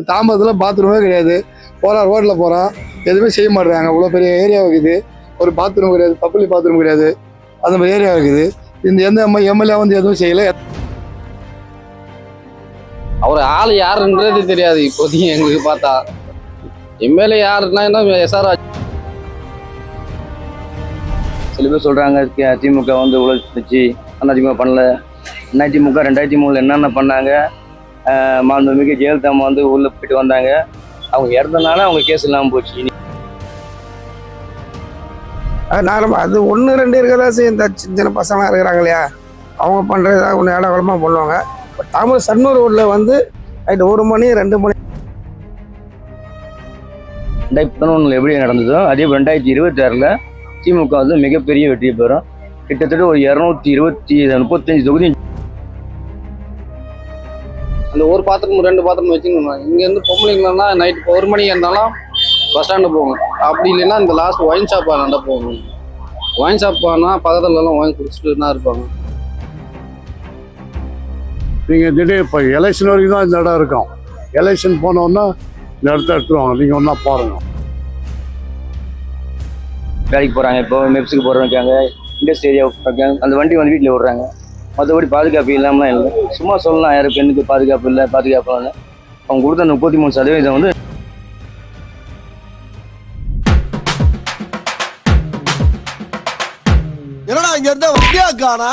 தாம்பரத்தில் பாத்ரூமே கிடையாது. போகிறான் ரோட்டில் போகிறான், எதுவுமே செய்ய மாட்டேறாங்க. அவ்வளோ பெரிய ஏரியா இருக்குது, ஒரு பாத்ரூம் கிடையாது, பப்ளிக் பாத்ரூம் கிடையாது, அந்த மாதிரி ஏரியா இருக்குது. இந்த எந்த எம்எல்ஏ வந்து எதுவும் செய்யலை. அவர் ஆள் யாருன்றது தெரியாது இப்போதைக்கு எங்களுக்கு பார்த்தா. எம்எல்ஏ யாருன்னா என்ன எஸ்ஆர் சில பேர் சொல்கிறாங்க திமுக வந்து உழைச்சி அதிமுக பண்ணல, அதிமுக 2003 என்னென்ன பண்ணாங்க, மாண்புமிகு ஜெயலலிதா வந்து உள்ளே போயிட்டு வந்தாங்க, அவங்க இறந்தனால அவங்க கேஸ் இல்லாமல் போச்சு. நார்மல் அது 1 2 இருக்கதா செய்யும். இந்த சின்ன பசங்களாம் இருக்கிறாங்க இல்லையா, அவங்க பண்ணுறதா ஒன்று இடகுலமாக பண்ணுவாங்க. இப்போ தாமரை சன்னூர் ரோட்டில் வந்து நைட்டு 1 மணி 2 மணி 2011 எப்படி நடந்ததோ அதே 2026 திமுக வந்து மிகப்பெரிய வெற்றி பெறும். கிட்டத்தட்ட ஒரு 235 தொகுதி. அந்த ஒரு பாத்திரம் 2 பாத்திரம் வச்சுக்கணும். இங்கேருந்து பொம்பளைங்களா நைட்டு 1 மணிக்கு இருந்தாலும் பஸ் ஸ்டாண்டு போங்க, அப்படி இல்லைன்னா இந்த லாஸ்ட் ஒயின் ஷாப் ஆனாண்டா போகணும். ஒயின் ஷாப் ஆனால் பக்கத்துலலாம் ஒயின் குடிச்சிட்டு தான் இருப்பாங்க. நீங்கள் திடீர் இப்போ எலெக்ஷன் வரைக்கும் தான் இந்த இடம் இருக்கும். எலெக்ஷன் போனோன்னா இந்த இடத்த எடுத்துருவாங்க. நீங்கள் ஒன்றா பாருங்கள். வேலைக்கு போகிறாங்க, இப்போ மெப்ஸுக்கு போகிறவங்க, இண்டஸ்ட்ரி ஏரியா இருக்காங்க, அந்த வண்டி வந்து வீட்டில் விடுறாங்க. மற்றபடி பாதுகாப்பு இல்லாமலாம் இல்லை. சும்மா சொல்லலாம் யாரும் பெண்ணுக்கு பாதுகாப்பு இல்லை, பாதுகாப்பு இல்லை. அவங்க கொடுத்த 33% வந்து என்னடா இங்க இருந்தா காணா